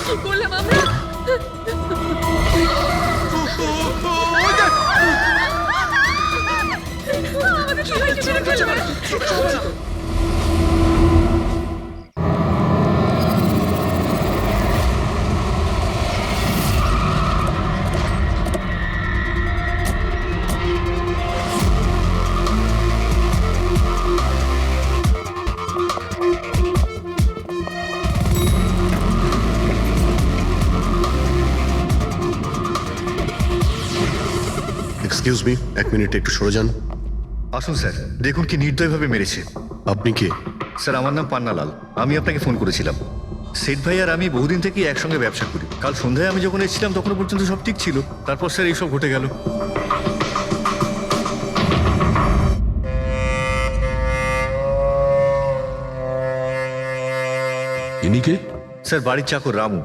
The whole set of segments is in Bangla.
কি করলাম আমরা? আমাদের সবাইকে মেরে ফেলবে। এক্সকিউজ মি, এক মিনিট একটু সরে যান। আসুন স্যার, দেখুন কি নির্দয়ভাবে মেরেছে। আপনি কে? স্যার, আমার নাম পান্নালাল। আমি আপনাকে ফোন করেছিলাম। সেট ভাই আর আমি বহুদিন থেকেই একসঙ্গে ব্যবসা করি। কাল সন্ধ্যায় আমি যখন এসেছিলাম তখনও পর্যন্ত সব ঠিক ছিল। তারপর স্যার এইসব ঘটে গেল। ইনি কে? স্যার, বাড়ির চাকর রামু।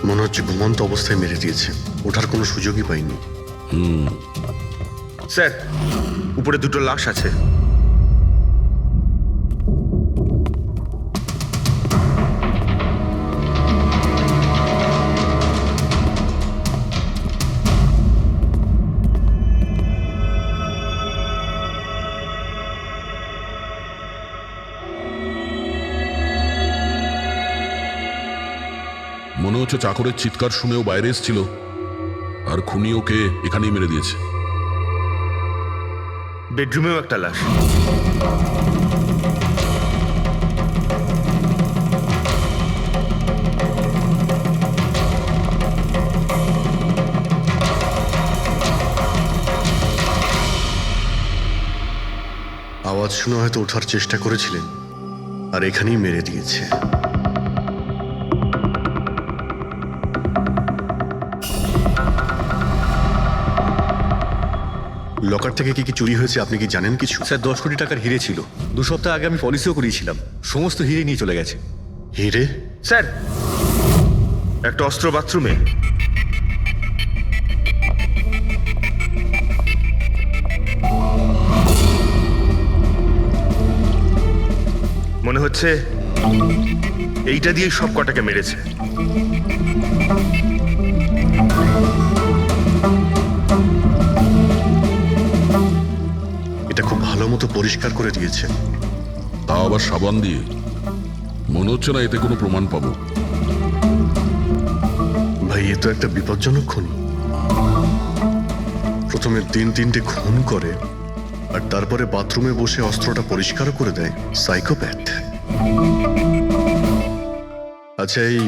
মনে হচ্ছে ঘুমন্ত অবস্থায় মেরে দিয়েছে, ওঠার কোনো সুযোগই পাইনি। স্যার, উপরে দুটো লাশ আছে। মনে হচ্ছে চাকরের চিৎকার শুনেও বাইরে এসেছিল, আর খুনি ওকে এখানেই মেরে দিয়েছে। বেডরুমেও একটা লাশ। আওয়াজ শুনে হয়তো ওঠার চেষ্টা করেছিলেন, আর এখানেই মেরে দিয়েছে। লকার থেকে কি কি চুরি হয়েছে আপনি কি জানেন কিছু? স্যার, 10 কোটি টাকার হিরে ছিল। 2 সপ্তাহ আগে আমি পলিসিও করিয়েছিলাম। সমস্ত হিরে নিয়ে চলে গেছে। হিরে? স্যার, একটা অস্ত্র বাথরুমে। মনে হচ্ছে এইটা দিয়ে সব কটাকে মেরেছে। এটা খুব ভালো মতো পরিষ্কার করে দিয়েছে। তা আবার সাবান দিয়ে। মনে হচ্ছে না এতে কোনো প্রমাণ পাবো। ভাই, এ তো একটা বিপজ্জনক খুনি। প্রথমে 3-3টে খুন করে, আর তারপরে বাথরুমে বসে অস্ত্রটা পরিষ্কার করে দেয়। সাইকোপ্যাথ। আচ্ছা, এই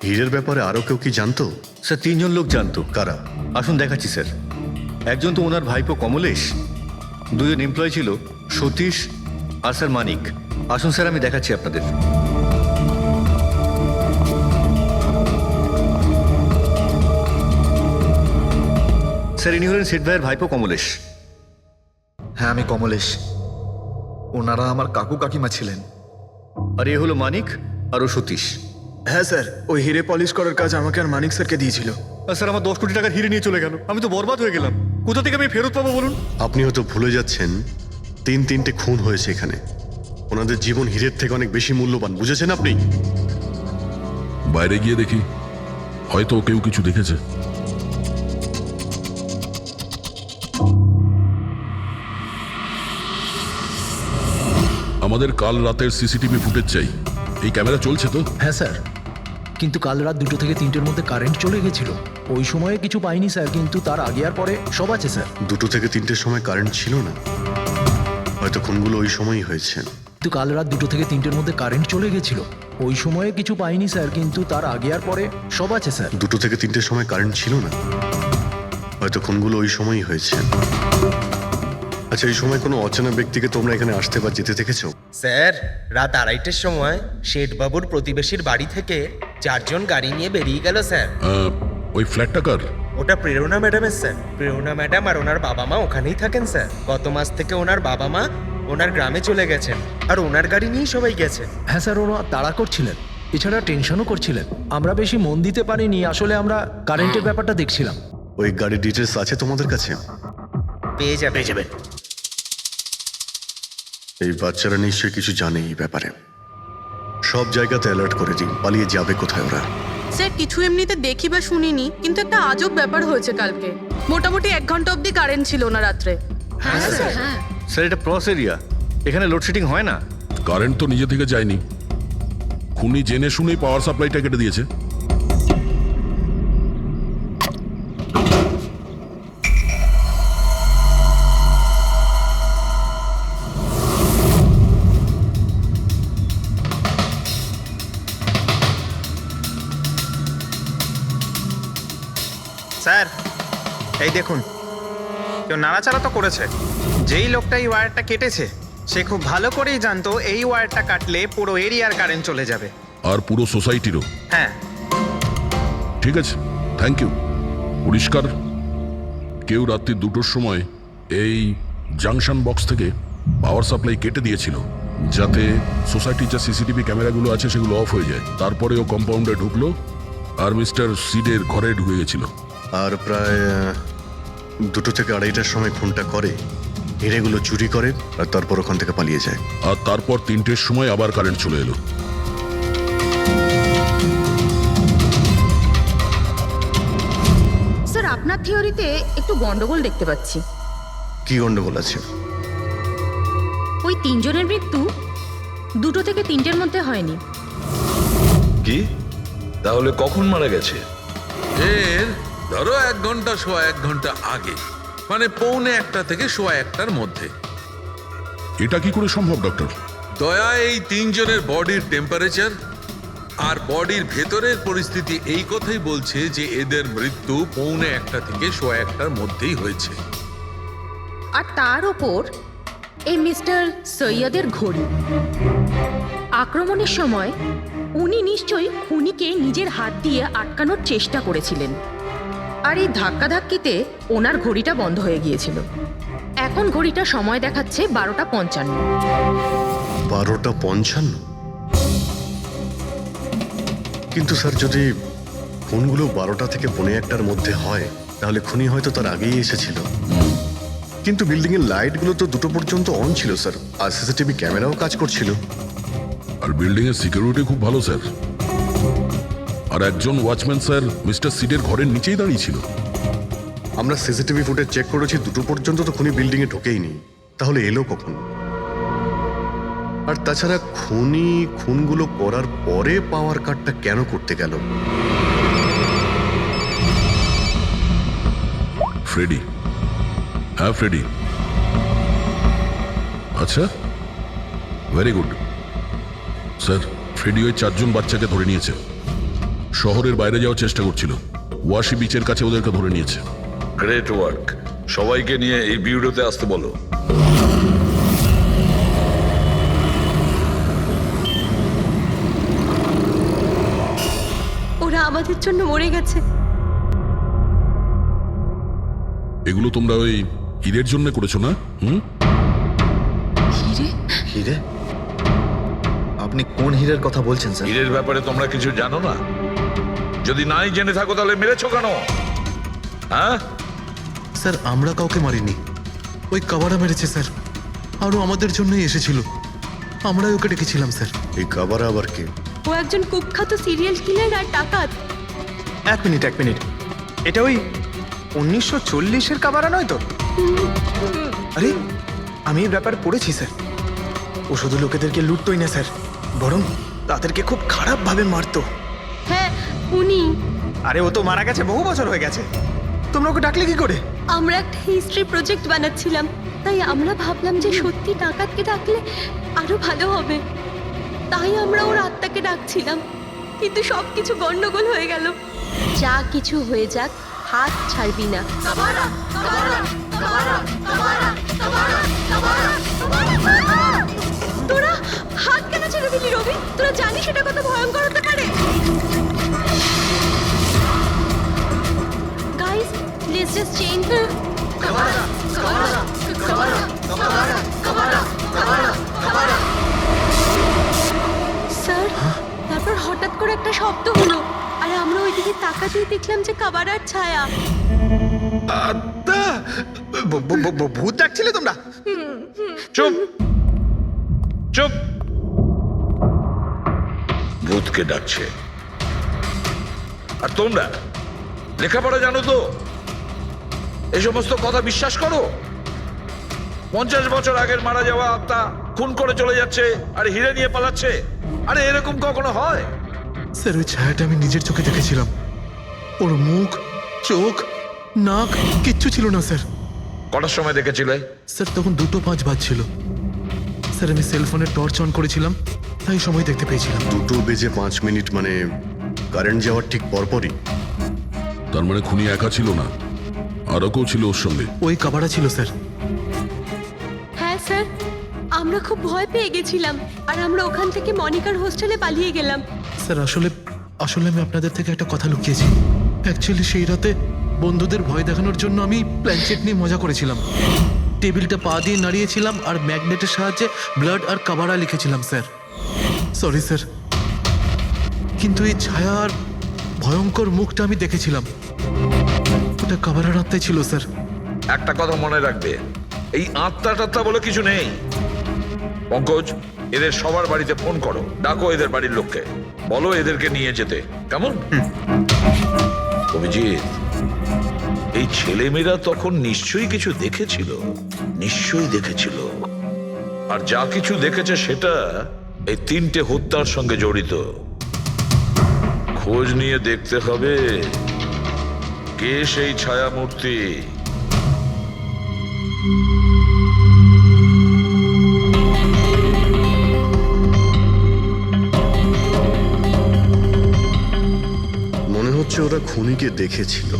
হীরের ব্যাপারে আরো কেউ কি জানতো? স্যার, 3 জন লোক জানতো। কারা? আসুন দেখাচ্ছি স্যার। একজন তো ওনার ভাইপো কমলেশ। 2 জন এমপ্লয় ছিল, সতীশ আর স্যার মানিক। আসুন স্যার, আমি দেখাচ্ছি আপনাদের। স্যার, ইনি হলেন সেট ভাইয়ের ভাইপো কমলেশ। হ্যাঁ, আমি কমলেশ। ওনারা আমার কাকু কাকিমা ছিলেন। আর এ হলো মানিক, আর ও সতীশ। হ্যাঁ স্যার, ওই হিরে পলিশ করার কাজ আমাকে আর মানিক স্যারকে দিয়েছিল। আর স্যার, আমার 10 কোটি টাকার হিরে নিয়ে চলে গেল। আমি তো বরবাদ হয়ে গেলাম। কোথা থেকে আমি ফেরত পাবো বলুন? আপনি হয়তো ভুলে যাচ্ছেন 3-3টে খুন হয়েছে এখানে। ওনাদের জীবন হীরের থেকে অনেক বেশি মূল্যবান, বুঝেছেন আপনি? বাইরে গিয়ে দেখি, হয়তো কেউ কিছু দেখেছে। আমাদের কাল রাতের সিসিটিভি ফুটেজ চাই। এই ক্যামেরা চলছে তো? হ্যাঁ স্যার, কিন্তু কাল রাত 2 থেকে 3টের মধ্যে কারেন্ট চলে গেছিল। ওই সময়ে কিছু পাইনি স্যার, কিন্তু তার আগে আর পরে সব আছে স্যার। 2 থেকে 3টের সময় কারেন্ট ছিল না, হয়তো খুনগুলো ওই সময়ই হয়েছে। কিন্তু কাল রাত 2 থেকে 3টের মধ্যে কারেন্ট চলে গেছিল। ওই সময়ে কিছু পাইনি স্যার, কিন্তু তার আগে আর পরে সব আছে স্যার। 2 থেকে 3টের সময় কারেন্ট ছিল না, হয়তো খুনগুলো ওই সময়ই হয়েছে। আচ্ছা, এই সময় কোনো অচেনা ব্যক্তিকে তোমরা এখানে আসতে বা যেতে দেখেছো? স্যার, রাত 2:30টার সময় শেঠবাবুর প্রতিবেশীর বাড়ি থেকে 4 জন গাড়ি নিয়ে বেরিয়ে গেল স্যার। ওই ফ্ল্যাটটা কার? ওটা প্রেরণা ম্যাডামের স্যার। প্রেরণা ম্যাডাম আর ওনার বাবা মা ওখানেই থাকেন স্যার। গত মাস থেকে ওনার বাবা মা ওনার গ্রামে চলে গেছেন, আর ওনার গাড়ি নিয়েই সবাই গেছে। হ্যাঁ স্যার, ওরা তাড়া করছিলেন। এছাড়া টেনশনও করছিলেন। আমরা বেশি মন দিতে পারিনি, আসলে আমরা কারেন্টের ব্যাপারটা দেখছিলাম। ওই গাড়ির ডিটেলস আছে তোমাদের কাছে? পেয়ে যাবে এই বাচ্চারা নিশ্চয়ই কিছু জানে এই ব্যাপারে। সব জায়গাতে অ্যালার্ট করে দিন, পালিয়ে যাবে কোথায় ওরা। স্যার কিছু এমনিতে দেখি বা শুনিনি, কিন্তু একটা আজব ব্যাপার হয়েছে কালকে। মোটামুটি 1 ঘন্টা অবধি কারেন্ট ছিল না রাত্রে। হ্যাঁ স্যার, হ্যাঁ। স্যার এটা ক্রস এরিয়া, এখানে লোডশেডিং হয় না। কারেন্ট তো নিজে থেকে যায়নি, খুনি জেনে শুনেই পাওয়ার সাপ্লাইটা কেটে দিয়েছে। স্যার এই দেখুন, কেউ নাড়াচাড়া তো করেছে। যেই লোকটা এই ওয়্যারটা কেটেছে সে খুব ভালো করেই জানতো এই ওয়্যারটা কাটলে পুরো এরিয়ার কারেন্ট চলে যাবে। আর পুরো সোসাইটিরও। হ্যাঁ, ঠিক আছে, থ্যাংক ইউ। পরিষ্কার, কেউ রাত্রি 2টোর সময় এই জাংশন বক্স থেকে পাওয়ার সাপ্লাই কেটে দিয়েছিল, যাতে সোসাইটির যা সিসিটিভি ক্যামেরাগুলো আছে সেগুলো অফ হয়ে যায়। তারপরে ও কম্পাউন্ডে ঢুকলো আর মিস্টার সিডের ঘরে ঢুকে গেছিল। আর প্রায় 2টো থেকে 2:30টার সময় খুনটা করে, হিরেগুলো চুরি করে আর তারপর ওখান থেকে পালিয়ে যায়। আর তারপর 3টের সময় আবার কারেন্ট চলে এলো। স্যার আপনার থিওরিতে একটু গন্ডগোল দেখতে পাচ্ছি। কি গন্ডগোল আছে? ওই 3 জনের মৃত্যু 2টো থেকে 3টের মধ্যে হয়নি। কি তাহলে কখন মারা গেছে? এর ধরো 1 ঘন্টা 1 ঘন্টা আগে, মানে 1:45 থেকে 1:15টার মধ্যে। এটা কি করে সম্ভব ডক্টর? দয়া, এই 3 জনের বডির টেম্পারেচার আর বডির ভেতরের পরিস্থিতি এই কথাই বলছে যে এদের মৃত্যু 1:45 থেকে 1:15টার মধ্যেই হয়েছে। আর তার ওপর এই মিস্টার সৈয়দের ঘড়ি। আক্রমণের সময় উনি নিশ্চয়ই খুনিকে নিজের হাত দিয়ে আটকানোর চেষ্টা করেছিলেন, আর এই ধাক্কাধাক্কিতে ওনার ঘড়িটা বন্ধ হয়ে গিয়েছিল। এখন ঘড়িটা সময় দেখাচ্ছে 12:55। 12:55? কিন্তু স্যার, যদি খুনগুলো 12টা থেকে 1:15টার মধ্যে হয় তাহলে খুনি হয়তো তার আগেই এসেছিল। কিন্তু বিল্ডিং এর লাইটগুলো তো 2টো পর্যন্ত অন ছিল স্যার, আর সিসিটিভি ক্যামেরাও কাজ করছিল। আর বিল্ডিং এর সিকিউরিটি খুব ভালো স্যার। আর একজন ওয়াচম্যান স্যার মিস্টার সিডের ঘরের নিচেই দাঁড়িয়ে ছিল। আমরা সিসিটিভি ফুটেজ চেক করেছি, 2টো পর্যন্ত তো খুনি বিল্ডিং এ ঢোকেইনি। তাহলে এলো কখন? আর তাছাড়া খুনি খুনগুলো করার পরে পাওয়ার কাটটা কেন করতে গেল? ফ্রেডি। হ্যাঁ ফ্রেডি। আচ্ছা, ভেরি গুড স্যার। ফ্রেডি ওই 4 জন বাচ্চাকে ধরে নিয়েছে। শহরের বাইরে যাওয়ার চেষ্টা করছিল, ওয়াশি বিচের কাছে ওদেরকে ধরে নিয়েছে। Great work. সবাইকে নিয়ে এই বিউরোতে আসতে বলো। ওরা আমাদের জন্য মরে গেছে। এগুলো তোমরা ওই হিরের জন্য করেছো না? হিরে? হিরে? আপনি কোন হীরের কথা বলছেন স্যার? হীরের ব্যাপারে তোমরা কিছু জানো না? যদি নাই জেনে থাকো তাহলে মেরেছো কেন? হ্যাঁ স্যার, আমরা কাউকে মারিনি, ওই কাবারা মেরেছে স্যার। আরও আমাদের জন্যই এসেছিল, আমরাই ওকে ডেকেছিলাম স্যার। এই কাবারা আবার কে? ও একজন কুখ্যাত সিরিয়াল কিলার আর ডাকাত। এক মিনিট, এটা ওই 1940-এর কাবারা নয় তো? আরে আমি এই ব্যাপারে পড়েছি স্যার। ও শুধু লোকেদেরকে লুটতোই না স্যার, বরং তাদেরকে খুব খারাপভাবে মারতো। হ্যাঁ উনি। আরে ও তো মারা গেছে, বহু বছর হয়ে গেছে। তোমরা ওকে ডাকলে কি করে? আমরা একটা হিস্ট্রি প্রজেক্ট বানাচ্ছিলাম, তাই আমরা ভাবলাম যে সত্যি ডাকাতকে ডাকলে আরো ভালো হবে। তাই আমরা ওর আত্মাকে ডাকছিলাম, কিন্তু সবকিছু গন্ডগোল হয়ে গেল। যা কিছু হয়ে যাক, হাত ছাড়বি না। তোরা হাত কেন ছেড়ে দিলি রবি? তোরা জানিস এটা কত ভয়ঙ্কর হতে পারে? Guys, let's just change the sir. তারপর হঠাৎ বাইরে তাকাতেই দেখলাম যে কাবারার ছায়া। আত্মা ভূত দেখছিলে তোমরা? চুপ চুপ। ভূতকে ডাকছে। আর তোমরা লেখাপড়া জানো তো? এই সমস্ত কথা বিশ্বাস করো? 50 বছর আগের মারা যাওয়া আত্মা খুন করে চলে যাচ্ছে আর হিরে নিয়ে পালাচ্ছে। আরে এরকম কখনো হয়? স্যার ওই ছায়াটা আমি নিজের চোখে দেখেছিলাম। ওর মুখ, চোখ, নাক কিচ্ছু ছিল না স্যার। কটার সময় দেখেছিলে? স্যার তখন 2:05 বাজছিল। স্যার আমি সেলফোনের টর্চ অন করেছিলাম, তাই সময় দেখতে পেয়েছিলাম। 2:05 মানে কারেন্ট যাওয়ার ঠিক পরপরই। তার মানে খুনি একা ছিল না, আরও কেউ ছিল ওর সঙ্গে। ওই কাবারা ছিল স্যার। হ্যাঁ স্যার, আমরা খুব ভয় পেয়ে গেছিলাম আর আমরা ওখান থেকে মনিকার হোস্টেলে পালিয়ে গেলাম। স্যার আসলে আমি আপনাদের থেকে একটা কথা লুকিয়েছি। অ্যাকচুয়ালি সেই রাতে বন্ধুদের ভয় দেখানোর জন্য আমি প্ল্যানচেট নিয়ে মজা করেছিলাম। টেবিলটা পা দিয়ে নাড়িয়েছিলাম আর ম্যাগনেটের সাহায্যে ব্লাড আর কাবারা লিখেছিলাম স্যার। সরি স্যার, কিন্তু এই ছায়া আর ভয়ঙ্কর মুখটা আমি দেখেছিলাম, ওটা কাবারার আত্মাই ছিল স্যার। একটা কথা মনে রাখবে, এই আত্মা টাত্মা বলে কিছু নেই। পঙ্কজ, এদের সবার বাড়িতে ফোন করো, ডাকো এদের বাড়ির লোককে, বলো এদেরকে নিয়ে যেতে। কেমন? অভিজিৎ, এই ছেলেমেয়েরা তখন নিশ্চয়ই কিছু দেখেছিল, নিশ্চয়ই দেখেছিল। আর যা কিছু দেখেছে সেটা এই 3টে হত্যার সঙ্গে জড়িত। খোঁজ নিয়ে দেখতে হবে কে সেই ছায়ামূর্তি। মনে হচ্ছে ওরা খুনিকে দেখেছিল।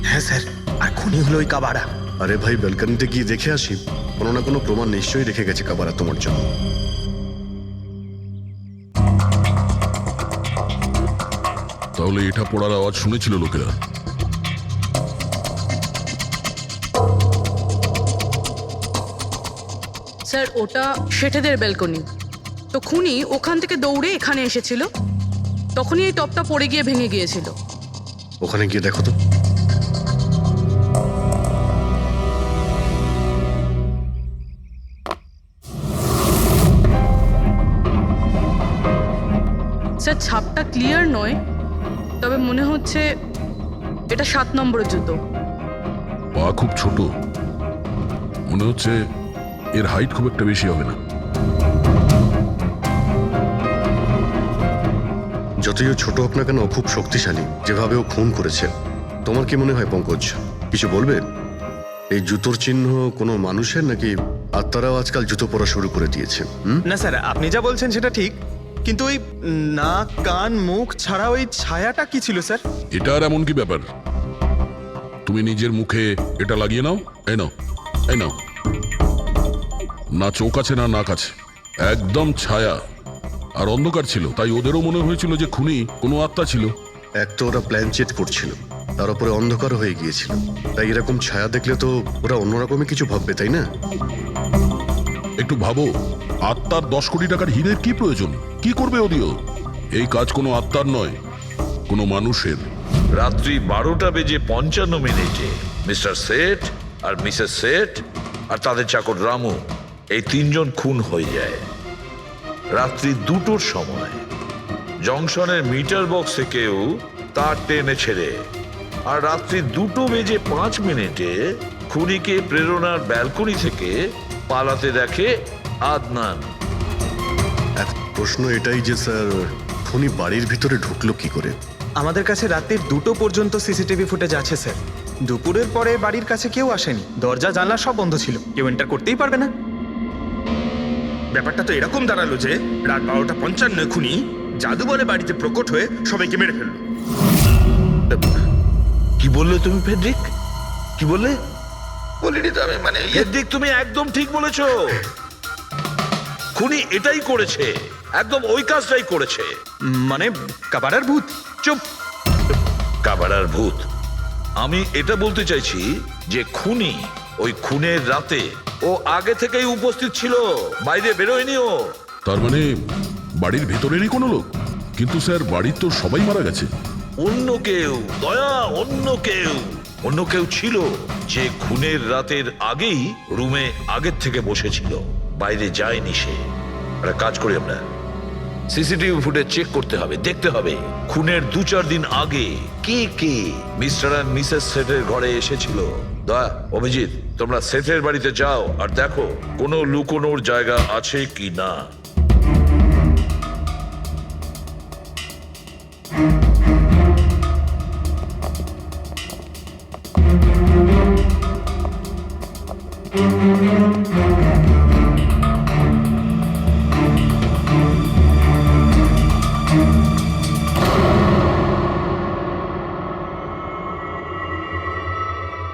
হ্যাঁ স্যার, আর খুনি হলো ওই কাবারা। আরে ভাই, ব্যালকনিতে গিয়ে দেখে আসি। কোনো না কোনো প্রমাণ নিশ্চয়ই রেখে গেছে কাবারা তোমার জন্য। তাহলে এটা পড়ার আওয়াজ শুনেছিল লোকেরা। স্যার ওটা শেঠেদের ব্যালকনি। তো খুনি ওখান থেকে দৌড়ে এখানে এসেছিল, তখনই এই টপটা পড়ে গিয়ে ভেঙে গিয়েছিল। ওখানে গিয়ে দেখো তো। স্যার ছাপটা ক্লিয়ার নয়, তবে মনে হচ্ছে এটা 7 নম্বরের জুতো। পা খুব ছোট, মনে হচ্ছে এর হাইট খুব একটা বেশি হবে না। যতই ও ছোট হোক না কেন, ও খুব শক্তিশালী। যেভাবে ও খুন করেছে, তোমার কি মনে হয় পঙ্কজ? কিছু বলবে? এই জুতোর চিহ্ন কোনো মানুষের, নাকি আত্মারাও আজকাল জুতো পরা শুরু করে দিয়েছে? না স্যার, আপনি যা বলছেন সেটা ঠিক, কিন্তু ওই নাক, কান, মুখ ছাড়া ওই ছায়াটা কি ছিল স্যার? এটা আর এমন কি ব্যাপার? তুমি নিজের মুখে এটা লাগিয়ে নাও। এই নাও, এই নাও। না চোখ আছে না নাক আছে, একদম ছায়া। আর অন্ধকার ছিল, তাই ওদেরও মনে হয়েছিল যে খুনি কোনো আত্মা ছিল। এক তো ওরা প্ল্যানচেট করছিল, তার উপরে অন্ধকার হয়ে গিয়েছিল, তাই এরকম ছায়া দেখলে তো ওরা অন্যরকমই কিছু ভাববে, তাই না? একটু ভাবো, আত্মার 10 কোটি টাকার হীরের কি প্রয়োজন? কি করবে ওদিও? এই কাজ কোনো আত্মার নয়, কোনো মানুষের। রাত্রি 12:55 মিস্টার সেঠ আর মিসেস সেঠ আর তাদের চাকর রামু, এই 3 জন খুন হয়ে যায় রাত্রি 2টোর সময়। জংশনের মিটার বক্সে কেউ তার টেনে ছেড়ে। আর রাত্রি 2:05 খুনিকে প্রেরণার ব্যালকনি থেকে পালাতে দেখে আদনান। এক প্রশ্ন এটাই যে স্যার, খুনি বাড়ির ভিতরে ঢুকলো কি করে? আমাদের কাছে রাতের 2টো পর্যন্ত সিসিটিভি ফুটেজ আছে স্যার। দুপুরের পরে বাড়ির কাছে কেউ আসেনি, দরজা জানলা সব বন্ধ ছিল, কেউ এন্টার করতেই পারবে না। ব্যাপারটা তো এরকম দাঁড়ালো যে রাত 12:55 খুনি জাদু বলে বাড়িতে প্রকট হয়ে সবাইকে মেরে ফেললো। কি বললে তুমি ফেডরিক? কি বললে? বলিনি তো আমি, মানে ফেডরিক, তুমি একদম ঠিক বলেছো। খুনি এটাই করেছে, একদম ওই কাজটাই করেছে। মানে কাবারার ভূত? চুপ! কাবারার ভূত? আমি এটা বলতে চাইছি যে খুনি ওই খুনের রাতে ও আগে থেকেই উপস্থিত ছিল, বাইরে বেরোয়নি ও। তার মানে বাড়ির ভেতরেরই কোনো লোক? কিন্তু স্যার বাড়ির তো সবাই মারা গেছে। অন্য কেউ, দয়া, অন্য কেউ ছিল যে খুনের রাতের আগেই রুমে আগের থেকে বসেছিল, বাইরে যায়নি সে। একটা কাজ করি আমরা, সিসিটিভি ফুটেজ চেক করতে হবে, দেখতে হবে খুনের 2-4 দিন আগে কে কে মিস্টার অ্যান্ড মিসেস সেটের ঘরে এসেছিল। দয়া, অভিজিৎ, তোমরা সেটের বাড়িতে যাও আর দেখো কোনো লুকোনোর জায়গা আছে কি না।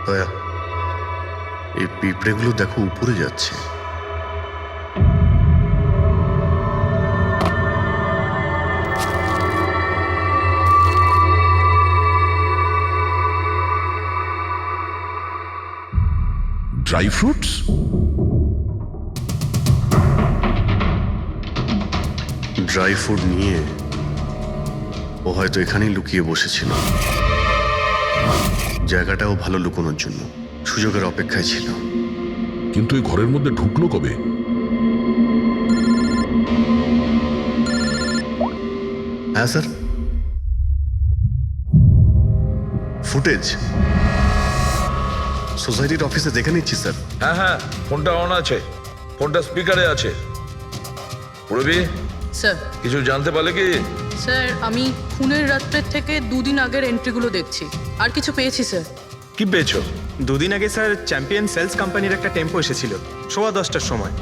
দয়া, এই পিঁপড়েগুলো দেখো উপরে যাচ্ছে। Dry fruits? ড্রাই ফ্রুট নিয়ে ও হয়তো এখানেই লুকিয়ে বসেছিল। জায়গাটাও ভালো লুকোনোর জন্য সুযোগের অপেক্ষায় ছিল। কিন্তু এই ঘরের মধ্যে ঢুকলো কবে? হ্যাঁ স্যার, ফুটেজ সোসাইটির অফিসে দেখে নিচ্ছি স্যার। হ্যাঁ হ্যাঁ, ফোনটা অন আছে, ফোনটা স্পিকারে আছে। পুরবি স্যার, কিছু জানতে পারলে কি? স্যার আমি খুনের রাত্রের থেকে 2 দিন আগের এন্ট্রিগুলো দেখছি, আর কিছু পেয়েছি স্যার। কি পেয়েছো? 2 দিন আগে স্যার চ্যাম্পিয়ন সেলস কোম্পানির একটা টেম্পো এসেছিল 10:15টার সময়।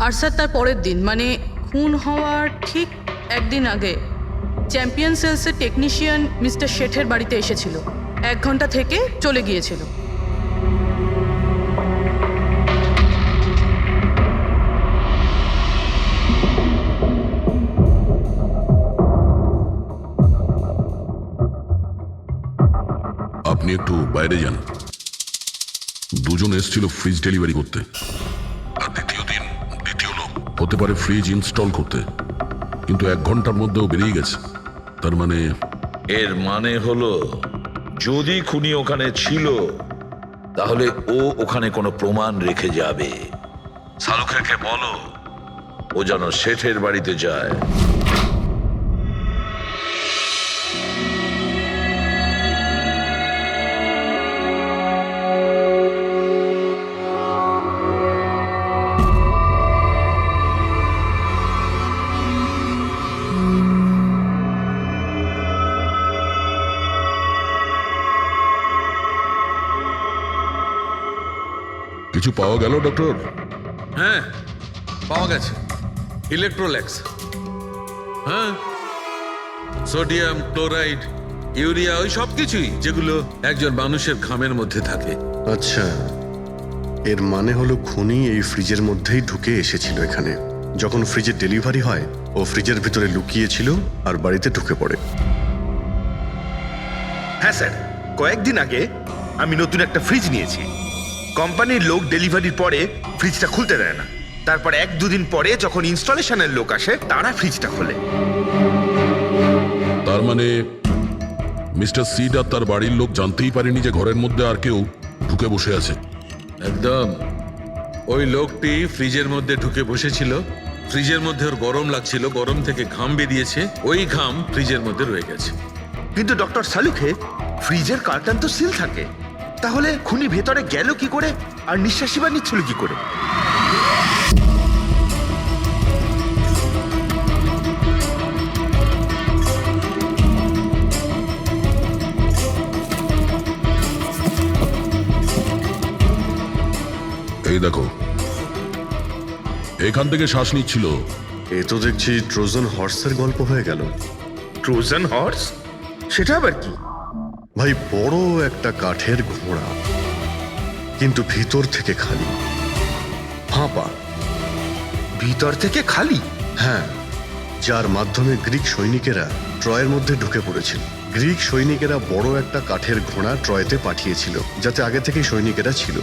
আর স্যার তার পরের দিন মানে খুন হওয়ার ঠিক 1 দিন আগে চ্যাম্পিয়ন সেলসের টেকনিশিয়ান মিস্টার শেঠের বাড়িতে এসেছিল, 1 ঘন্টা থেকে চলে গিয়েছিল। আপনি একটু বাইরে যান। দুজন এসেছিল ফ্রিজ ডেলিভারি করতে, আর দ্বিতীয় লোক হতে পারে ফ্রিজ ইনস্টল করতে, কিন্তু 1 ঘন্টার মধ্যেও বেরিয়ে গেছে। তার মানে এর মানে হলো যদি খুনি ওখানে ছিল তাহলে ও ওখানে কোনো প্রমাণ রেখে যাবে। শালুখেরকে বলো ও যেন শেঠের বাড়িতে যায়। কিছু পাওয়া গেল ডক্টর? হ্যাঁ, পাওয়া গেছে ইলেকট্রোল্যাক্স। হ্যাঁ, সোডিয়াম ক্লোরাইড, ইউরিয়া, ওই সব কিছুই যেগুলো একজন মানুষের ঘামের মধ্যে থাকে। আচ্ছা, এর মানে হলো খুনি এই ফ্রিজের মধ্যেই ঢুকে এসেছিল এখানে। যখন ফ্রিজের ডেলিভারি হয় ও ফ্রিজের ভিতরে লুকিয়েছিল আর বাড়িতে ঢুকে পড়ে। হ্যাঁ স্যার, কয়েকদিন আগে আমি নতুন একটা ফ্রিজ নিয়েছি। কোম্পানির লোক ডেলিভারির পরে ফ্রিজটা খুলতে দেয় না। তারপর 1-2 দিন পরে যখন ইনস্টলেশনের লোক আসে তারা ফ্রিজটা খোলে। তার মানে মিস্টার সিড আর তার বাড়ির লোক জানতেই পারেনি যে ঘরের মধ্যে আর কেউ ঢুকে বসে আছে। একদম, ওই লোকটি ফ্রিজের মধ্যে ঢুকে বসেছিল, ফ্রিজের মধ্যে ওর গরম লাগছিল, গরম থেকে ঘাম বেরিয়েছে, ওই ঘাম ফ্রিজের মধ্যে রয়ে গেছে। কিন্তু ডক্টর শালুখে, ফ্রিজের কার্টন তো সিল থাকে, তাহলে খুনি ভেতরে গেল কি করে আর নিঃশ্বাসই বা নিচ্ছিল কি করে? এই দেখো, এখান থেকে শ্বাস নিচ্ছিল। এ তো দেখছি ট্রোজান হর্সের গল্প হয়ে গেল। Trojan horse? সেটা আবার কি? ভাই, বড় একটা কাঠের ঘোড়া, কিন্তু ভিতর থেকে খালি, ফাঁপা। ভিতর থেকে খালি? হ্যাঁ, যার মাধ্যমে গ্রিক সৈনিকেরা ট্রয়ের মধ্যে ঢুকে পড়েছিল। গ্রিক সৈনিকেরা বড় একটা কাঠের ঘোড়া ট্রয়েতে পাঠিয়েছিল, যাতে আগে থেকেই সৈনিকেরা ছিল।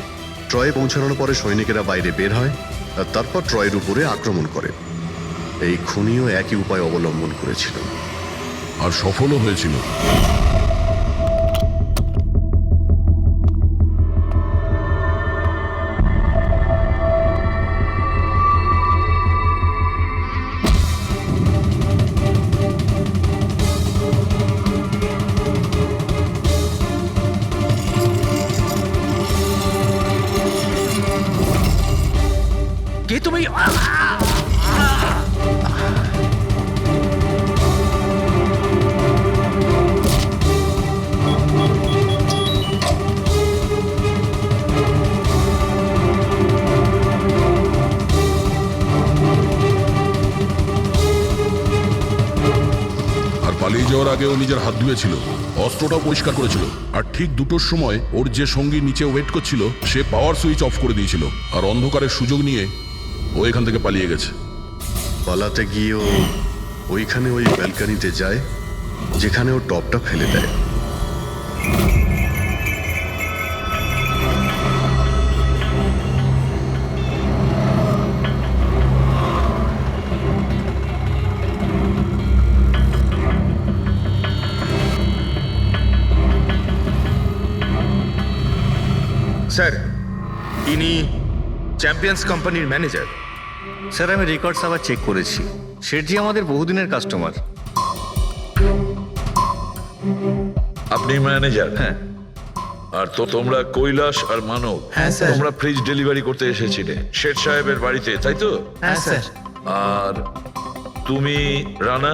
ট্রয়ে পৌঁছানোর পরে সৈনিকেরা বাইরে বের হয় আর তারপর ট্রয়ের উপরে আক্রমণ করে। এই খুনিও একই উপায় অবলম্বন করেছিল। আর সফলও হয়েছিল। কে তুমি? আর পালিয়ে যাওয়ার আগে ও নিজের হাত ধুয়েছিল, অস্ত্রটাও পরিষ্কার করেছিল। আর ঠিক 2টোর সময় ওর যে সঙ্গী নিচে ওয়েট করছিল সে পাওয়ার সুইচ অফ করে দিয়েছিল, আর অন্ধকারের সুযোগ নিয়ে ও এখান থেকে পালিয়ে গেছে। পালাতে গিয়ে ও ওইখানে ওই ব্যালকানিতে যায় যেখানে ও টপটা ফেলে দেয়। স্যার, ইনি চ্যাম্পিয়ন্স কোম্পানির ম্যানেজার। স্যার আমি রেকর্ডস আবার চেক করেছি, শেঠজি আমাদের বহুদিনের কাস্টমার। আপনি ম্যানেজার? হ্যাঁ। আর তো তোমরা কৈলাস আর মানব, হ্যাঁ, স্যার। তোমরা ফ্রিজ ডেলিভারি করতে এসেছিলে শেঠ সাহেবের বাড়িতে, তাই তো? হ্যাঁ স্যার। আর তুমি রানা,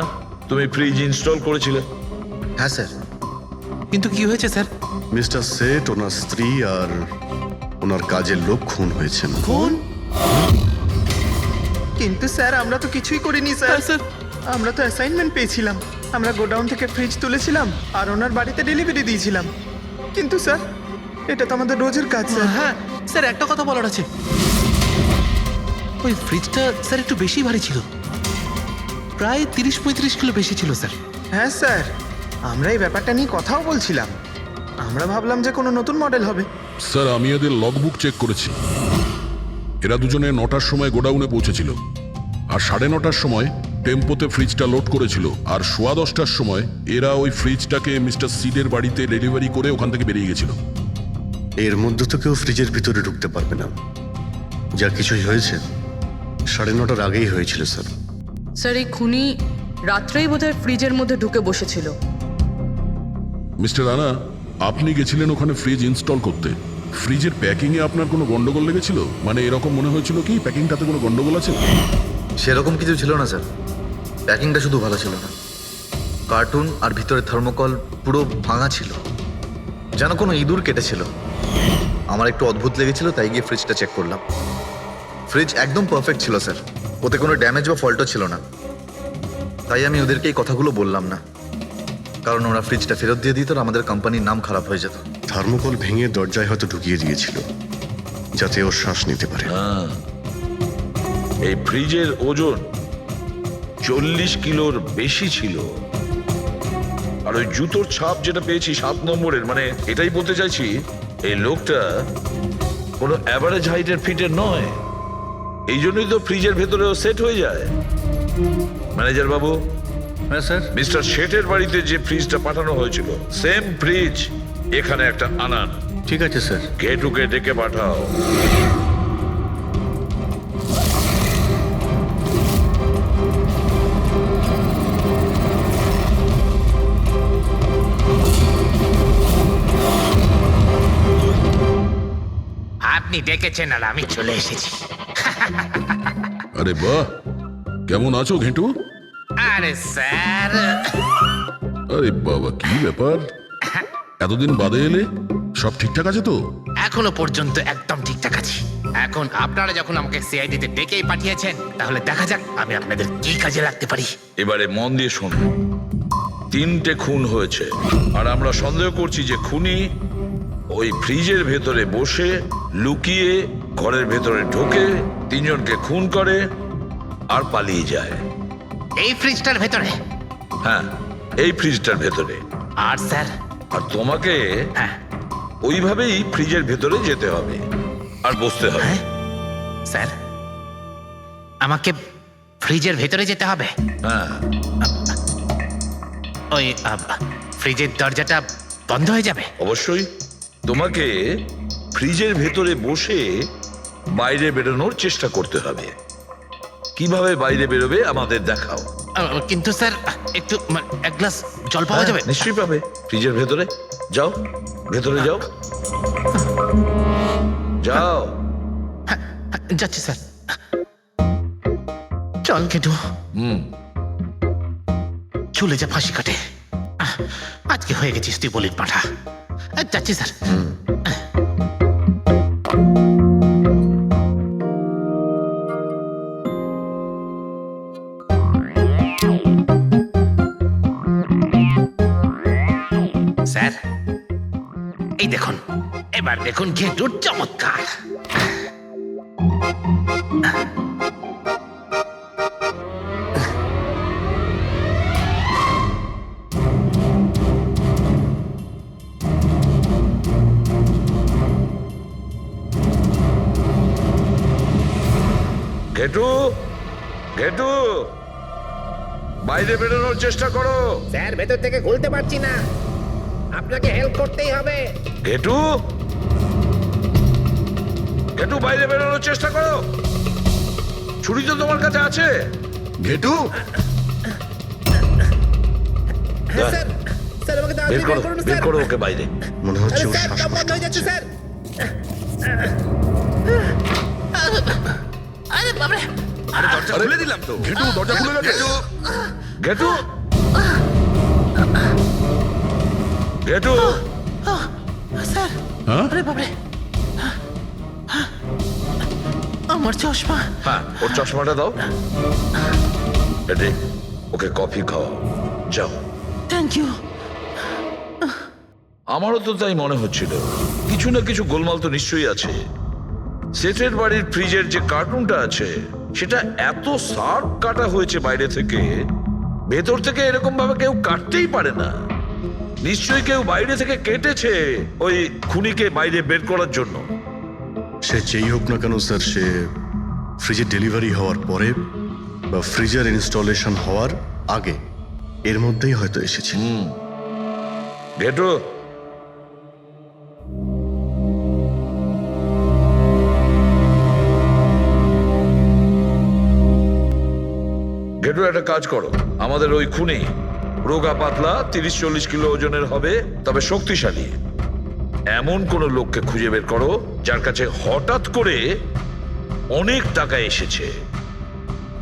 তুমি ফ্রিজ ইনস্টল করেছিলে? হ্যাঁ স্যার। কিন্তু কি হয়েছে স্যার? মিস্টার সেট, ওনার স্ত্রী আর ওনার কাজের লোক খুন হয়েছেন। কোন? কিন্তু স্যার আমরা তো কিছুই করিনি স্যার। স্যার আমরা তো অ্যাসাইনমেন্ট পেয়েছিলাম, আমরা গোডাউন থেকে ফ্রিজ তুলেছিলাম আর ওনার বাড়িতে ডেলিভারি দিয়েছিলাম। কিন্তু স্যার এটা তো আমাদের রোজের কাজ স্যার। হ্যাঁ স্যার, একটা কথা বলার আছে। ওই ফ্রিজটা স্যার একটু বেশি ভারী ছিল, প্রায় 30-35 কিলো বেশি ছিল স্যার। হ্যাঁ স্যার, আমরা এই ব্যাপারটা নিয়ে কথাও বলছিলাম। আমরা ভাবলাম যে কোনো নতুন মডেল হবে। স্যার আমি এদের লগবুক চেক করেছি, এরা দুজনে 9টার সময় গোডাউনে পৌঁছেছিল, আর 9:30টার সময় টেম্পোতে ফ্রিজটা লোড করেছিল, আর 10:15টার সময় এরা ওই ফ্রিজটাকে মিস্টার সিডের বাড়িতে ডেলিভারি করে ওখান থেকে বেরিয়ে গেছিল। এর মধ্যে তো কেউ ফ্রিজের ভিতরে ঢুকতে পারবে না। যা কিছুই হয়েছে 9:30টার আগেই হয়েছিল স্যার। স্যার এই খুনি রাত্রেই বোধহয় ফ্রিজের মধ্যে ঢুকে বসেছিল। মিস্টার রানা, আপনি গেছিলেন ওখানে ফ্রিজ ইনস্টল করতে, ফ্রিজের প্যাকিংয়ে আপনার কোনো গন্ডগোল লেগেছিল? মানে এরকম মনে হয়েছিল কি প্যাকিংটাতে কোনো গন্ডগোল আছে? সেরকম কিছু ছিল না স্যার, প্যাকিংটা শুধু ভালো ছিল না, কার্টুন আর ভিতরে থার্মোকল পুরো ভাঙা ছিল, যেন কোনো ইঁদুর কেটেছিল। আমার একটু অদ্ভুত লেগেছিল, তাই গিয়ে ফ্রিজটা চেক করলাম। ফ্রিজ একদম পারফেক্ট ছিল স্যার, ওতে কোনো ড্যামেজ বা ফল্টও ছিল না। তাই আমি ওদেরকে এই কথাগুলো বললাম না, কারণ ওরা ফ্রিজটা ফেরত দিয়ে দিত আর আমাদের কোম্পানির নাম খারাপ হয়ে যেত। থার্মোকল ভেঙে দরজায় হয়তো ঢুকিয়ে দিয়েছিল যাতে ও শ্বাস নিতে পারে। এই ফ্রিজের ওজন 40 কিলোর বেশি ছিল। আর ওই জুতোর ছাপ যেটা পেয়েছি 7 নম্বরের, মানে এটাই বলতে চাইছি এই লোকটা কোনো অ্যাভারেজ হাইটের ফিটের নয়। এই জন্যই তো ফ্রিজের ভেতরেও সেট হয়ে যায়। ম্যানেজার বাবু, হ্যাঁ স্যার। মিস্টার শেঠের বাড়িতে যে ফ্রিজটা পাঠানো হয়েছিল সেম ফ্রিজ এখানে একটা আনান। ঠিক আছে স্যার। গেটুকে ডেকে পাঠাও। আপনি ডেকেছেন আর আমি চলে এসেছি। আরে বাহ, কেমন আছো ঘেঁটু? আরে স্যার, আরে বাবা, কি ব্যাপার, এতদিন বাদে এলে? সব ঠিকঠাক আছে তো? এখনো পর্যন্ত একদম ঠিকঠাক আছি। এখন আপনারা যখন আমাকে সিআইডিতে ডেকেই পাঠিয়েছেন, তাহলে দেখা যাক আমি আপনাদের কি কাজে লাগতে পারি। এবারে মন দিয়ে শুনুন। 3টে খুন হয়েছে, আর আমরা সন্দেহ করছি যে খুনি ওই ফ্রিজের ভেতরে বসে লুকিয়ে ঘরের ভেতরে ঢোকে, 3 জনকে খুন করে আর পালিয়ে যায়। এই ফ্রিজটার ভেতরে? হ্যাঁ, এই ফ্রিজটার ভেতরে। আর স্যার আর তোমাকে হ্যাঁ ওইভাবেই ফ্রিজের ভেতরে যেতে হবে আর বসতে হবে। হ্যাঁ স্যার আমাকে ফ্রিজের ভেতরে যেতে হবে? হ্যাঁ, ওই ফ্রিজের দরজাটা বন্ধ হয়ে যাবে? অবশ্যই। তোমাকে ফ্রিজের ভেতরে বসে বাইরে বেরোনোর চেষ্টা করতে হবে। কিভাবে বাইরে বেরোবে আমাদের দেখাও। কিন্তু স্যার একটু এক গ্লাস জল পাওয়া যাবে? নিশ্চয়ই পাবে। ফ্রিজের ভেতরে যাও, ভেতরে যাও, যাও। যাচ্ছি স্যার। চল কেটু, চলে যা ফাঁসি কাটে। আজকে হয়ে গেছিস তুই বলির পাঠা। যাচ্ছি স্যার। স্যার এই দেখুন, এবার দেখুন ঘেটুর চমৎকার। ঘেটু, ঘেটু, বাইরে বেরোনোর চেষ্টা করো। স্যার ভেতর থেকে খুলতে পারছি না, আপনাকে হেল্প করতেই হবে। ঘেটু, ঘেটু, বাইরে বেরোনোর চেষ্টা করো। ছুরি তো তোমার কাছে আছে। ঘেটু, স্যার স্যার আমাকে বের করো, বের করো ওকে বাইরে। মনে হচ্ছে ওর স্যার শ্বাসকষ্ট বন্ধ হয়ে যাচ্ছে হচ্ছে। স্যার। আরে বাবারে, দরজা খুলে দিলাম তো। ঘেটু দরজা খুলে গেছে। ঘেটু, ঘেটু, স্যার হ্যাঁ? আরে বাবারে, আমার চশমা। হ্যাঁ, ওর চশমাটা দাও। এটি ওকে কফি খাওয়াও, যাও। Thank you. আমারও তো তাই মনে হচ্ছিল, কিছু না কিছু গোলমাল তো নিশ্চয়ই আছে। সেটের বাড়ির ফ্রিজের যে কার্টুনটা আছে সেটা এত শার্প কাটা হয়েছে বাইরে থেকে, ভেতর থেকে এরকম ভাবে কেউ কাটতেই পারে না। নিশ্চয়ই কেউ বাইরে থেকে কেটেছে ওই খুনিকে বাইরে বের করার জন্য। সে যেই হোক না কেন স্যার, সে ফ্রিজের ডেলিভারি হওয়ার পরে বা ফ্রিজার ইনস্টলেশন হওয়ার আগে এর মধ্যেই হয়তো এসেছে। ঘেটু, ঘেটু, একটা কাজ করো। আমাদের ওই খুনি রোগা পাতলা 30-40 কিলো ওজনের হবে, তবে শক্তিশালী। এমন কোন লোককে খুঁজে বের করো যার কাছে হঠাৎ করে অনেক টাকা এসেছে,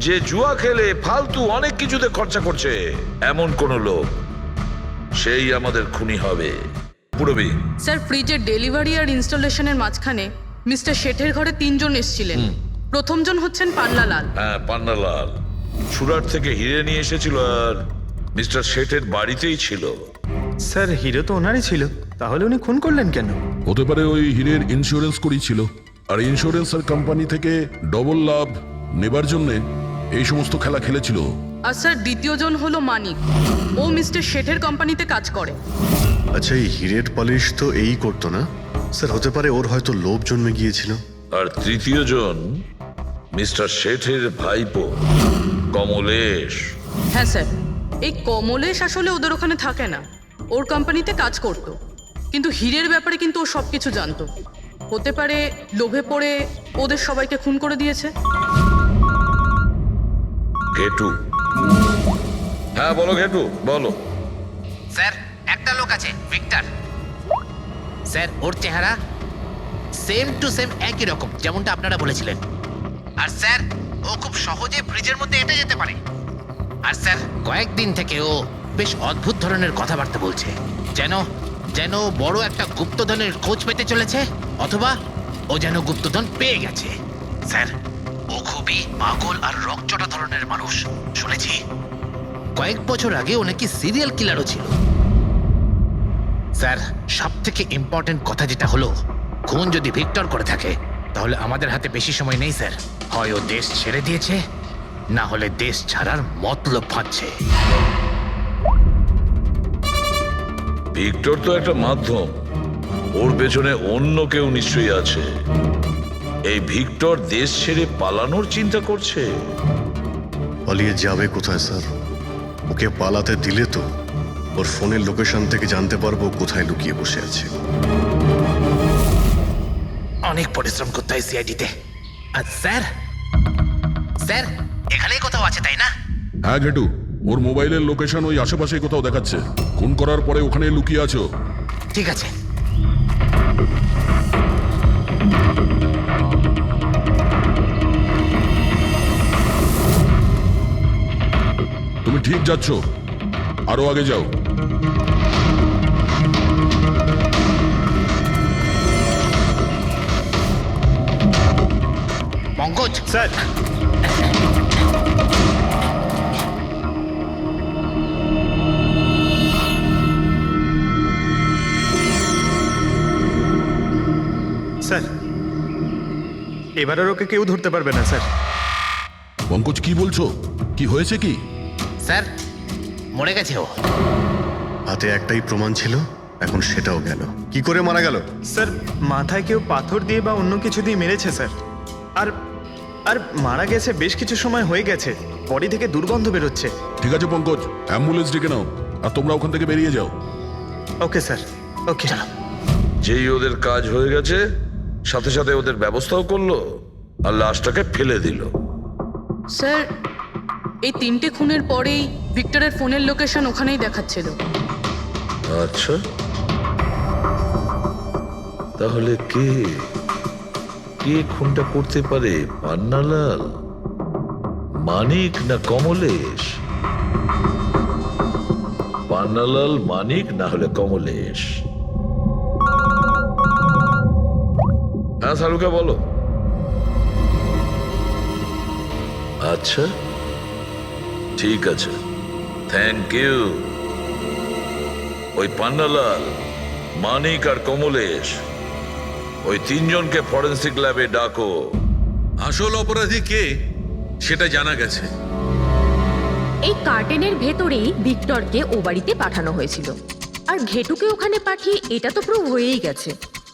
যে জুয়া খেলে ফালতু অনেক কিছুতে খরচা করছে। এমন কোন লোক, সেই আমাদের খুনি হবে। পুরবি, স্যার ফ্রিজের ডেলিভারি আর ইনস্টলেশনের মাঝখানে মিস্টার শেঠের ঘরে 3 জন এসেছিলেন। প্রথমজন হচ্ছেন পান্নালাল। হ্যাঁ, পান্নালাল সুরাট থেকে হিরে নিয়ে এসেছিল আর মিস্টার শেঠের বাড়িতেই ছিল। স্যার হিরো তো ওনারই ছিল, তাহলে উনি খুন করলেন কেন? হতে পারে ওই হীরের ইন্স্যুরেন্স করেছিল, আর ইন্স্যুরেন্সের কোম্পানি থেকে ডবল লাভ নেবার জন্য এই সমস্ত খেলা খেলেছিল। আর স্যার দ্বিতীয়জন হলো মানিক, ও মিস্টার শেঠের কোম্পানিতে কাজ করে। আচ্ছা, এই হিরের পালিশ তো এই করতো না স্যার? হতে পারে ওর হয়তো লোভ জন্মে গিয়েছিল। আর তৃতীয় জন মিস্টার শেঠের ভাইপো কমলেশ। হ্যাঁ স্যার, এই কমলেশ আসলে ওদের ওখানে থাকে না, ওর কোম্পানিতে কাজ করত। কিন্তু হীরের ব্যাপারে কিন্তু ও সব কিছু জানতো। হতে পারে লোভে পড়ে ওদের সবাইকে খুন করে দিয়েছে। ঘেটু, হ্যাঁ বলো ঘেটু, বলো। স্যার একটা লোক আছে, ভিক্টর। স্যার ওর চেহারা সেম টু সেম একই রকম যেমনটা আপনারা বলেছিলেন। আর স্যার ও খুব সহজে ফ্রিজের মধ্যে এঁটে যেতে পারে। আর স্যার কয়েকদিন থেকে ও বেশ অদ্ভুত ধরনের কথাবার্তা বলছে, যেন যেন বড় একটা গুপ্তধনের খোঁজ পেতে চলেছে, অথবা ও যেন গুপ্তধন পেয়ে গেছে। স্যার ও খুবই পাগল আর রকচটা ধরনের মানুষ। শুনেছি কয়েক বছর আগে ও নাকি সিরিয়াল কিলারও ছিল। স্যার সব থেকে ইম্পর্টেন্ট কথা যেটা হলো, খুন যদি ভিক্টর করে থাকে তাহলে আমাদের হাতে বেশি সময় নেই স্যার। হয় ও দেশ ছেড়ে দিয়েছে, না হলে দেশ ছাড়ার মতলব ভাবছে। ভিক্টর তো একটা মাধ্যম, ওর পেছনে অন্য কেউ নিশ্চয়ই আছে। এই ভিক্টর দেশ ছেড়ে পালানোর চিন্তা করছে। পালিয়ে যাবে কোথায় স্যার? ওকে পালাতে দিলে তো ওর ফোনের লোকেশন থেকে জানতে পারবো কোথায় লুকিয়ে বসে আছে। অনেক পরিশ্রম করতে হয় সিআইডিতে। আর স্যার, স্যার এখানেই কোথাও আছে তাই না? হ্যাঁ ঘেটু, ওর মোবাইলের লোকেশন ওই আশেপাশে কোথাও দেখাচ্ছে। খুন করার পরে ওখানে লুকিয়ে আছো। ঠিক আছে। তুমি ঠিক যাচ্ছ, আরো আগে যাও। পঙ্কজ, স্যার, স্যার এবার আর ওকে কেউ ধরতে পারবে না স্যার। পঙ্কজ কি বলছো? কি হয়েছে কি? স্যার মরে গেছে ও। হাতে একটাই প্রমাণ ছিল, এখন সেটাও গেল। কি করে মারা গেল? স্যার মাথায় কেউ পাথর দিয়ে বা অন্য কিছু দিয়ে মেরেছে স্যার। আর আর মারা গেছে বেশ কিছু সময় হয়ে গেছে, বডি থেকে দুর্গন্ধ বেরোচ্ছে। ঠিক আছে পঙ্কজ, অ্যাম্বুলেন্স ডেকে নাও আর তোমরা ওখান থেকে বেরিয়ে যাও। ওকে স্যার, ওকে। যেই ওদের কাজ হয়ে গেছে, সাথে সাথে ওদের ব্যবস্থাও করলো আর লাশটাকে ফেলে দিল। স্যার এই 3টে খুনের পরেই ভিক্টরের ফোনের লোকেশন ওখানেই দেখাচ্ছিল। আচ্ছা, তাহলে কে কে খুনটা করতে পারে? পান্নালাল, মানিক না কমলেশ? পান্নালাল, মানিক না হলে কমলেশ। হ্যাঁ সালুকা বলো। আচ্ছা ঠিক আছে, থ্যাংক ইউ। ওই পান্নালাল, মানিক আর কমলেশ, ওই 3 জনকে ফরেন্সিক ল্যাবে ডাকো। আসল অপরাধী কে সেটা জানা গেছে। এই কার্টেনের ভেতরেই ভিক্টরকে ও বাড়িতে পাঠানো হয়েছিল, আর ঘেটুকে ওখানে পাঠিয়ে এটা তো প্রুভ হয়েই গেছে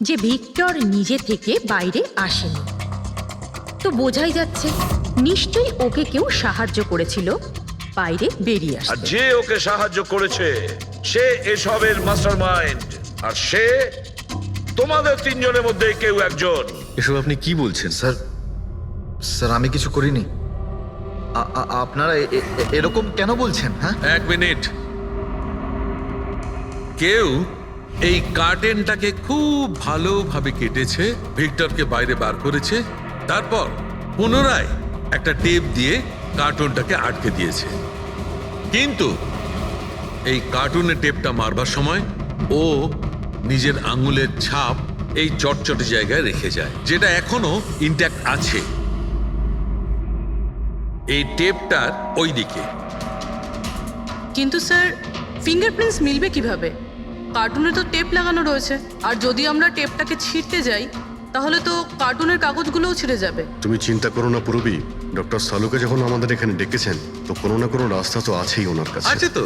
যে ভিক্টর নিজে থেকে বাইরে আসেনি। তো বোঝাই যাচ্ছে নিশ্চয়ই ওকে কেউ সাহায্য করেছিল বাইরে বেরিয়ে আর আসতে। যে ওকে সাহায্য করেছে সে এসবের মাস্টারমাইন্ড, আর সে তোমাদের 3 জনের মধ্যে কেউ একজন। এসব আপনি কি বলছেন? স্যার, স্যার আমি কিছু করিনি। আপনারা এরকম কেন বলছেন? হ্যাঁ, 1 মিনিট। কেউ এই কার্টেনটাকে খুব ভালোভাবে কেটেছে, ভিক্টরকে বাইরে বার করেছে, তারপর পুনরায় একটা টেপ দিয়ে কার্টুনটাকে আটকে দিয়েছে। কিন্তু এই কার্টুনের টেপটা মারবার সময় ও নিজের আঙুলের ছাপ এই চটচটে জায়গায় রেখে যায়, যেটা এখনো ইনট্যাক্ট আছে। এই টেপটার ওই দিকে। কিন্তু স্যার ফিঙ্গারপ্রিন্টস মিলবে কিভাবে? কার্টুনে তো টেপ লাগানো রয়েছে, আর যদি আমরা টেপটাকে ছিঁড়তে যাই তাহলে তো কার্টুনের কাগজগুলোও ছিঁড়ে যাবে। তুমি চিন্তা করো না পুরবি, ডক্টর সালুকে যখন আমাদের এখানে ডেকেছেন তো কোনো না কোনো রাস্তা তো আছেই ওনার কাছে। আছে তো,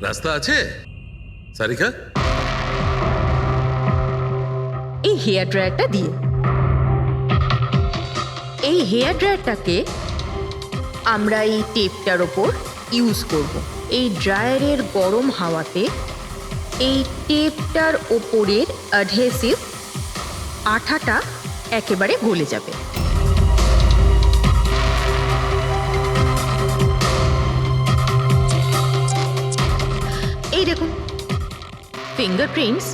রাস্তা আছে। সারিকা, এই হেয়ার ড্রায়ারটা দিয়ে, এই হেয়ার ড্রায়ারটাকে আমরা এই টেপটার ওপর ইউজ করব। এই ড্রায়ারের গরম হাওয়াতে এই টেপটার ওপরের অ্যাডহেসিভ আঠাটা একেবারে গলে যাবে। এই দেখুন, ফিঙ্গারপ্রিন্টস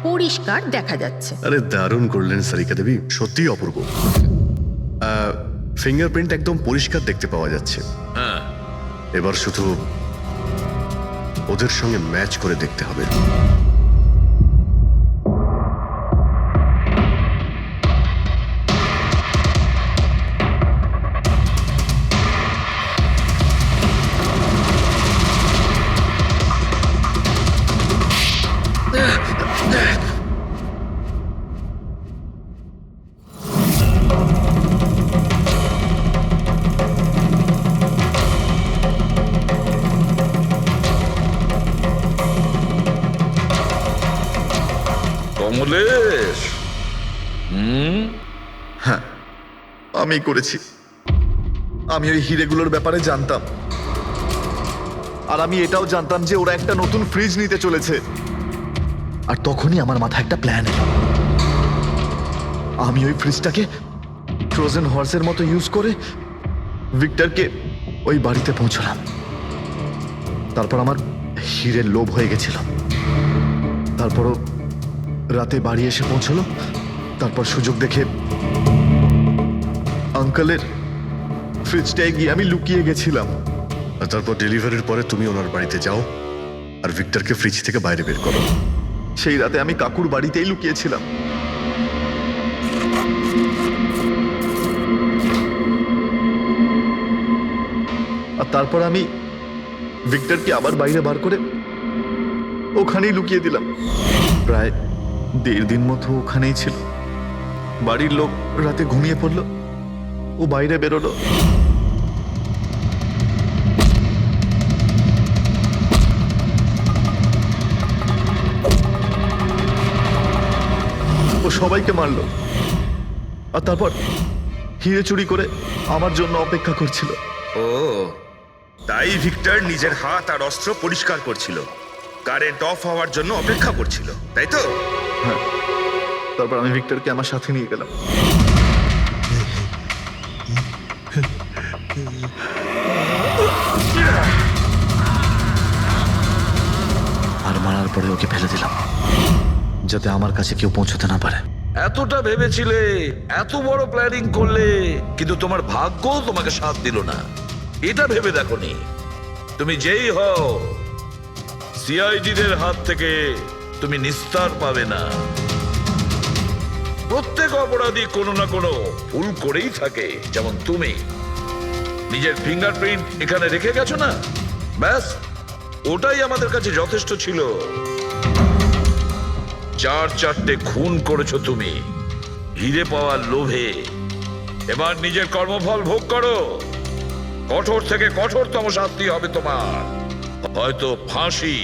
পরিষ্কার দেখা যাচ্ছে। আরে দারুণ করলেন সারিকা দেবী, সত্যিই অপূর্ব। ফিঙ্গারপ্রিন্ট একদম পরিষ্কার দেখতে পাওয়া যাচ্ছে। হ্যাঁ, এবার শুধু ওদের সঙ্গে ম্যাচ করে দেখতে হবে। কমলেশ হ্যাঁ, আমি করেছি। আমি ওই হিরেগুলোর ব্যাপারে জানতাম, আর আমি এটাও জানতাম যে ওরা একটা নতুন ফ্রিজ নিতে চলেছে। আর তখনই আমার মাথায় একটা প্ল্যান এলো। আমি ওই ফ্রিজটাকে ফ্রোজেন হর্সের মতো ইউজ করে ভিক্টরকে ওই বাড়িতে পৌঁছলাম। তারপর আমার হিরের লোভ হয়ে গেছিল। তারপরও রাতে বাড়ি এসে পৌঁছলো। তারপর সুযোগ দেখে আঙ্কেলের ফ্রিজটায় গিয়ে আমি লুকিয়ে গেছিলাম। আর তারপর ডেলিভারির পরে তুমি ওনার বাড়িতে যাও আর ভিক্টরকে ফ্রিজ থেকে বাইরে বের করো। সেই রাতে আমি কাকুর বাড়িতেই লুকিয়েছিলাম। আর তারপর আমি ভিক্টরকে আবার বাইরে বার করে ওখানেই লুকিয়ে দিলাম। প্রায় 1.5 দিন মতো ওখানেই ছিল। বাড়ির লোক রাতে ঘুমিয়ে পড়লো, ও বাইরে বেরোলো। ও সবাইকে মারলো, আর তারপর হিরে চুরি করে আমার জন্য অপেক্ষা করছিল। ও তাই ভিক্টর নিজের হাত আর অস্ত্র পরিষ্কার করছিল, কারেন্ট অফ হওয়ার জন্য অপেক্ষা করছিল, তাই তো? হ্যাঁ, তারপর আমি ভিক্টরকে আমার সাথে নিয়ে গেলাম। আর মারার পরে ওকে ফেলে দিলাম, যাতে আমার কাছে কেউ পৌঁছতে না পারে। এতটা ভেবেছিলে, এত বড় প্ল্যানিং করলে, কিন্তু তোমার ভাগ্য তোমাকে সাথ দিল না। এটা ভেবে দেখোনি তুমি যেই হও সিআইডিদের হাত থেকে তুমি নিস্তার পাবে না। প্রত্যেক অপরাধী কোনো না কোনো ভুল করেই থাকে। যেমন তুমি নিজের ফিঙ্গারপ্রিন্ট এখানে রেখে গেছো না, ব্যাস ওটাই আমাদের কাছে যথেষ্ট ছিল। 4 খুন করেছো তুমি হিরে পাওয়ার লোভে। এবার নিজের কর্মফল ভোগ করো। কঠোর থেকে কঠোরতম শাস্তি হবে তোমার, হয়তো ফাঁসি।